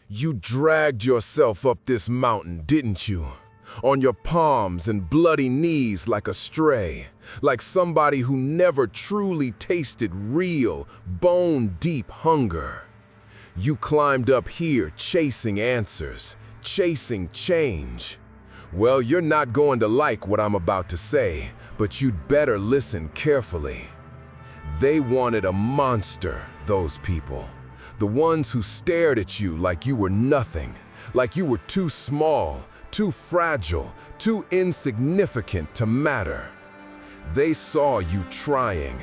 You dragged yourself up this mountain, didn't you? On your palms and bloody knees like a stray, like somebody who never truly tasted real, bone-deep hunger. You climbed up here chasing answers, chasing change. Well, you're not going to like what I'm about to say, but you'd better listen carefully. They wanted a monster, those people. The ones who stared at you like you were nothing, like you were too small, too fragile, too insignificant to matter. They saw you trying.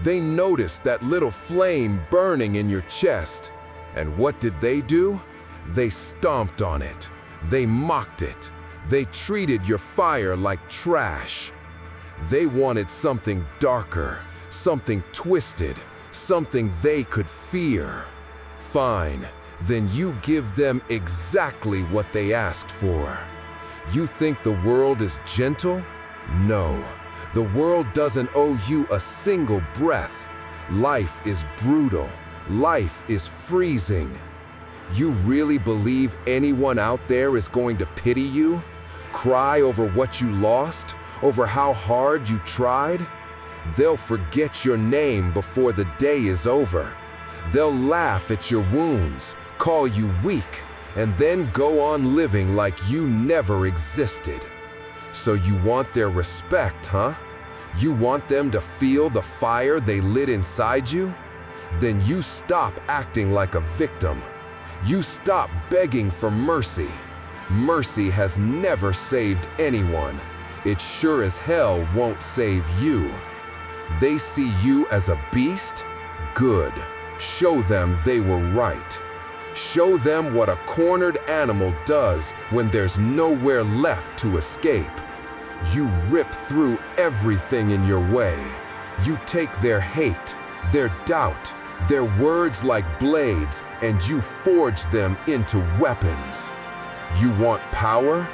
They noticed that little flame burning in your chest. And what did they do? They stomped on it. They mocked it. They treated your fire like trash. They wanted something darker, something twisted, something they could fear. Fine, then you give them exactly what they asked for. You think the world is gentle? No, the world doesn't owe you a single breath. Life is brutal. Life is freezing. You really believe anyone out there is going to pity you? Cry over what you lost? Over how hard you tried? They'll forget your name before the day is over. They'll laugh at your wounds, call you weak, and then go on living like you never existed. So you want their respect, huh? You want them to feel the fire they lit inside you? Then you stop acting like a victim. You stop begging for mercy. Mercy has never saved anyone. It sure as hell won't save you. They see you as a beast? Good. Show them they were right. Show them what a cornered animal does when there's nowhere left to escape. You rip through everything in your way. You take their hate, their doubt, their words like blades, and you forge them into weapons. You want power?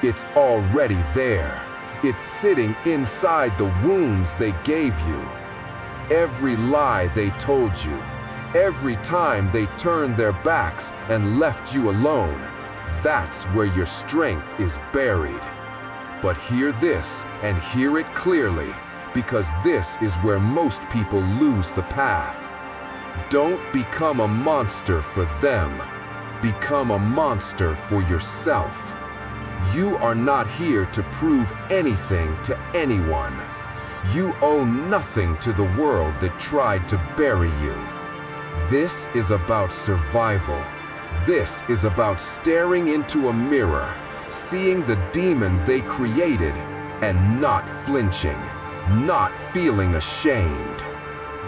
It's already there. It's sitting inside the wounds they gave you. Every lie they told you, every time they turned their backs and left you alone, that's where your strength is buried. But hear this, and hear it clearly, because this is where most people lose the path. Don't become a monster for them. Become a monster for yourself. You are not here to prove anything to anyone. You owe nothing to the world that tried to bury you. This is about survival. This is about staring into a mirror, seeing the demon they created, and not flinching, not feeling ashamed.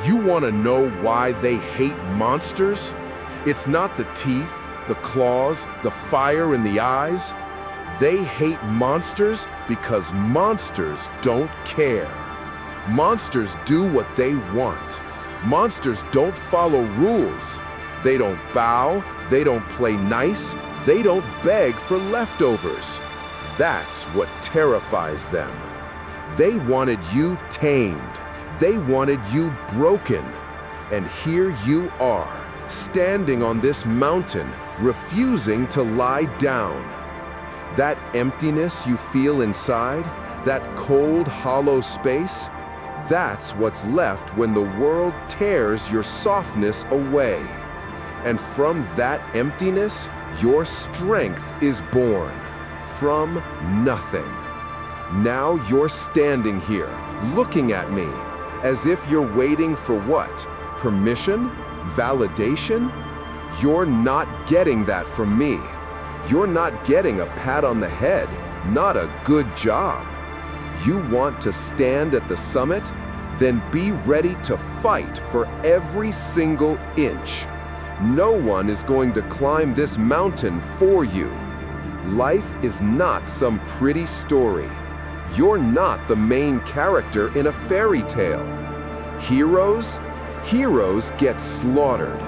You want to know why they hate monsters? It's not the teeth, the claws, the fire in the eyes. They hate monsters because monsters don't care. Monsters do what they want. Monsters don't follow rules. They don't bow, they don't play nice, they don't beg for leftovers. That's what terrifies them. They wanted you tamed. They wanted you broken. And here you are, standing on this mountain, refusing to lie down. That emptiness you feel inside, that cold, hollow space, that's what's left when the world tears your softness away. And from that emptiness, your strength is born. From nothing. Now you're standing here, looking at me, as if you're waiting for what? Permission? Validation? You're not getting that from me. You're not getting a pat on the head, not a good job. You want to stand at the summit? Then be ready to fight for every single inch. No one is going to climb this mountain for you. Life is not some pretty story. You're not the main character in a fairy tale. Heroes? Heroes get slaughtered.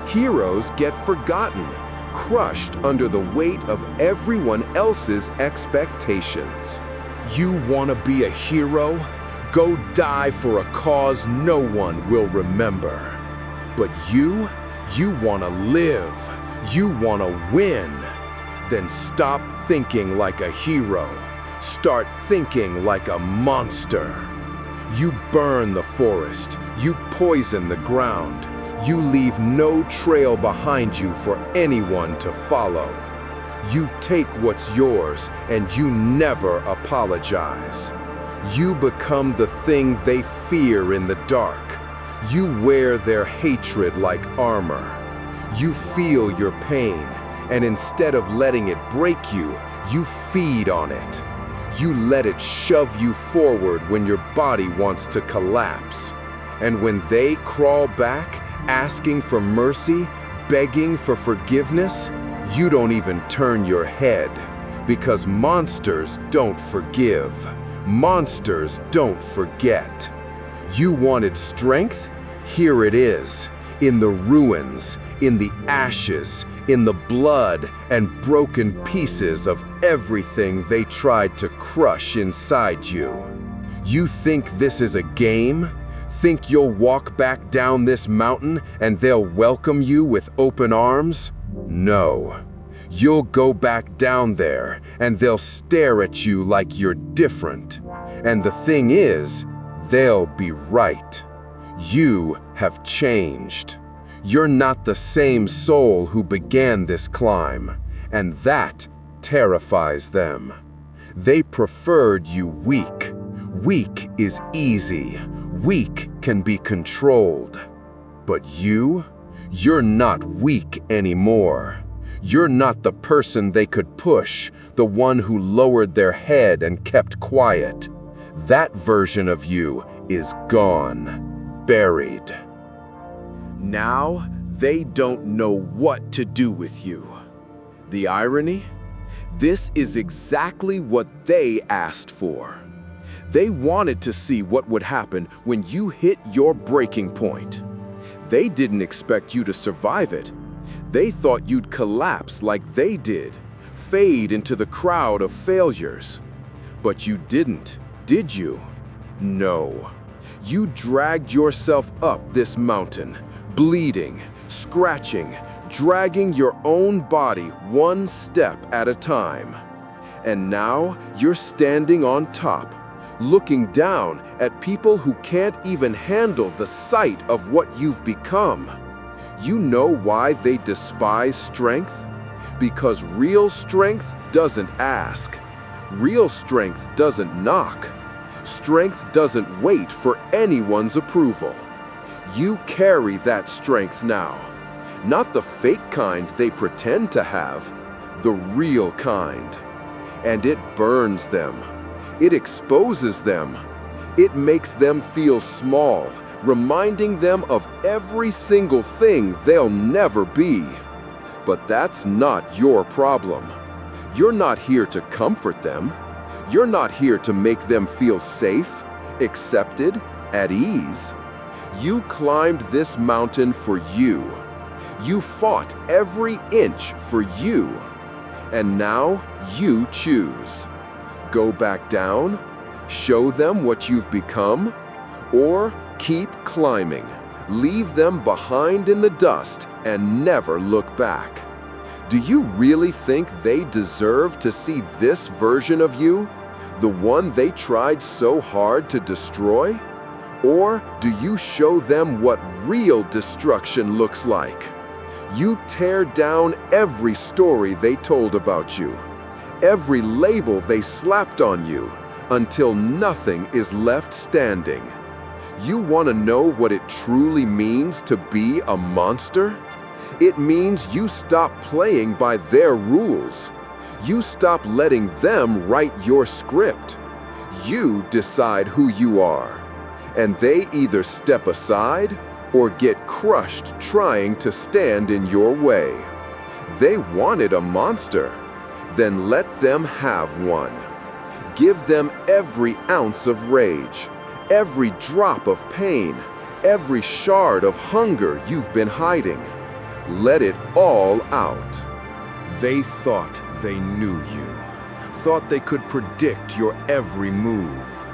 Heroes get forgotten, crushed under the weight of everyone else's expectations. You want to be a hero? Go die for a cause no one will remember. But you want to live. You want to win. Then stop thinking like a hero. Start thinking like a monster. You burn the forest. You poison the ground. You leave no trail behind you for anyone to follow. You take what's yours and you never apologize. You become the thing they fear in the dark. You wear their hatred like armor. You feel your pain, and instead of letting it break you, you feed on it. You let it shove you forward when your body wants to collapse. And when they crawl back, asking for mercy, begging for forgiveness, you don't even turn your head, because monsters don't forgive. Monsters don't forget. You wanted strength? Here it is, in the ruins, in the ashes, in the blood and broken pieces of everything they tried to crush inside you. You think this is a game? Think you'll walk back down this mountain and they'll welcome you with open arms? No. You'll go back down there and they'll stare at you like you're different. And the thing is, they'll be right. You have changed. You're not the same soul who began this climb, and that terrifies them. They preferred you weak. Weak is easy. Weak can be controlled. But you're not weak anymore. You're not the person they could push, the one who lowered their head and kept quiet. That version of you is gone, buried. Now, they don't know what to do with you. The irony? This is exactly what they asked for. They wanted to see what would happen when you hit your breaking point. They didn't expect you to survive it. They thought you'd collapse like they did, fade into the crowd of failures. But you didn't, did you? No. You dragged yourself up this mountain, bleeding, scratching, dragging your own body one step at a time. And now you're standing on top, looking down at people who can't even handle the sight of what you've become. You know why they despise strength? Because real strength doesn't ask. Real strength doesn't knock. Strength doesn't wait for anyone's approval. You carry that strength now. Not the fake kind they pretend to have, the real kind. And it burns them. It exposes them. It makes them feel small, reminding them of every single thing they'll never be. But that's not your problem. You're not here to comfort them. You're not here to make them feel safe, accepted, at ease. You climbed this mountain for you. You fought every inch for you. And now you choose. Go back down, show them what you've become, or keep climbing, leave them behind in the dust and never look back. Do you really think they deserve to see this version of you, the one they tried so hard to destroy? Or do you show them what real destruction looks like? You tear down every story they told about you, every label they slapped on you, until nothing is left standing. You want to know what it truly means to be a monster? It means you stop playing by their rules. You stop letting them write your script. You decide who you are. And they either step aside or get crushed trying to stand in your way. They wanted a monster. Then let them have one. Give them every ounce of rage, every drop of pain, every shard of hunger you've been hiding. Let it all out. They thought they knew you, thought they could predict your every move.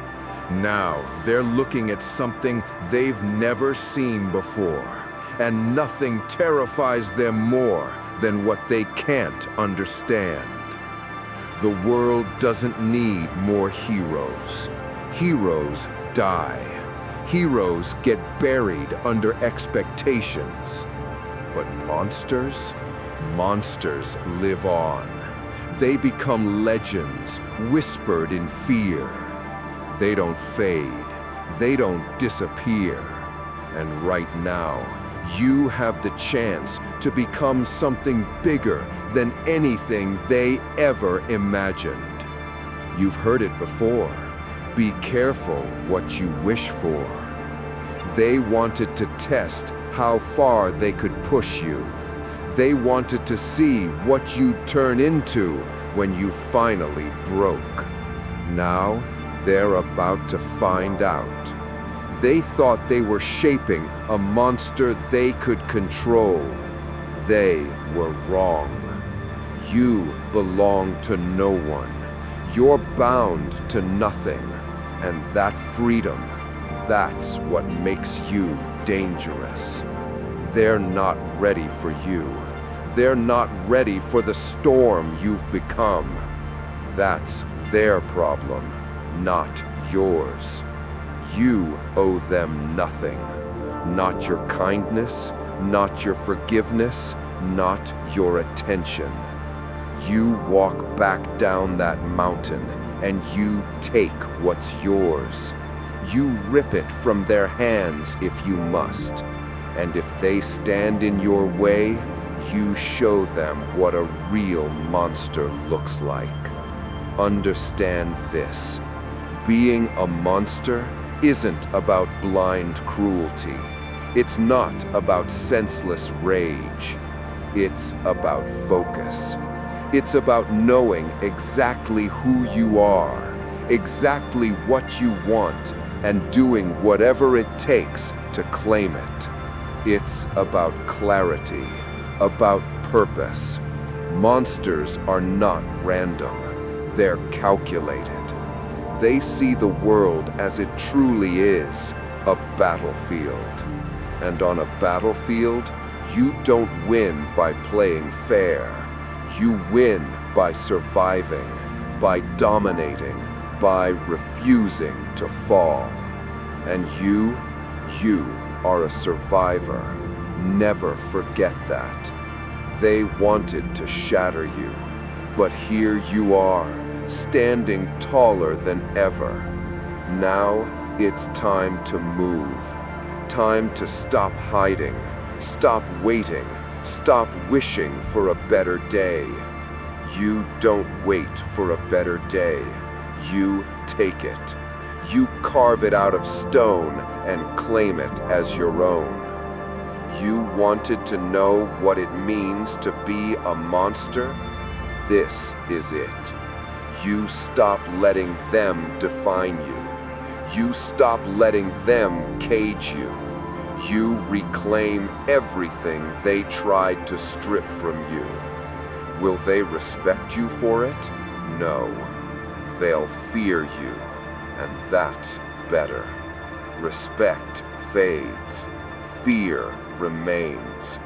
Now they're looking at something they've never seen before, and nothing terrifies them more than what they can't understand. The world doesn't need more heroes. Heroes die. Heroes get buried under expectations. But monsters? Monsters live on. They become legends, whispered in fear. They don't fade. They don't disappear. And right now, you have the chance to become something bigger than anything they ever imagined. You've heard it before. Be careful what you wish for. They wanted to test how far they could push you. They wanted to see what you'd turn into when you finally broke. Now, they're about to find out. They thought they were shaping a monster they could control. They were wrong. You belong to no one. You're bound to nothing. And that freedom, that's what makes you dangerous. They're not ready for you. They're not ready for the storm you've become. That's their problem, not yours. You owe them nothing. Not your kindness, not your forgiveness, not your attention. You walk back down that mountain and you take what's yours. You rip it from their hands if you must. And if they stand in your way, you show them what a real monster looks like. Understand this. Being a monster isn't about blind cruelty. It's not about senseless rage. It's about focus. It's about knowing exactly who you are, exactly what you want, and doing whatever it takes to claim it. It's about clarity, about purpose. Monsters are not random. They're calculated. They see the world as it truly is, a battlefield. And on a battlefield, you don't win by playing fair. You win by surviving, by dominating, by refusing to fall. And you are a survivor. Never forget that. They wanted to shatter you, but here you are, standing taller than ever. Now it's time to move. Time to stop hiding, stop waiting, stop wishing for a better day. You don't wait for a better day. You take it. You carve it out of stone and claim it as your own. You wanted to know what it means to be a monster? This is it. You stop letting them define you. You stop letting them cage you. You reclaim everything they tried to strip from you. Will they respect you for it? No. They'll fear you, and that's better. Respect fades. Fear remains.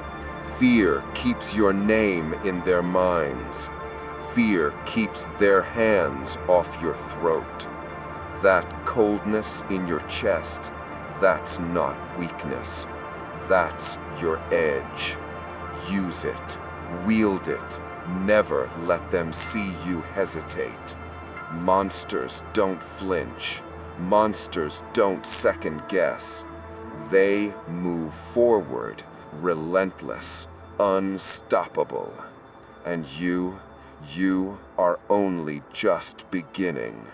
Fear keeps your name in their minds. Fear keeps their hands off your throat. That coldness in your chest, that's not weakness. That's your edge. Use it. Wield it. Never let them see you hesitate. Monsters don't flinch. Monsters don't second guess. They move forward, relentless, unstoppable. And you are only just beginning.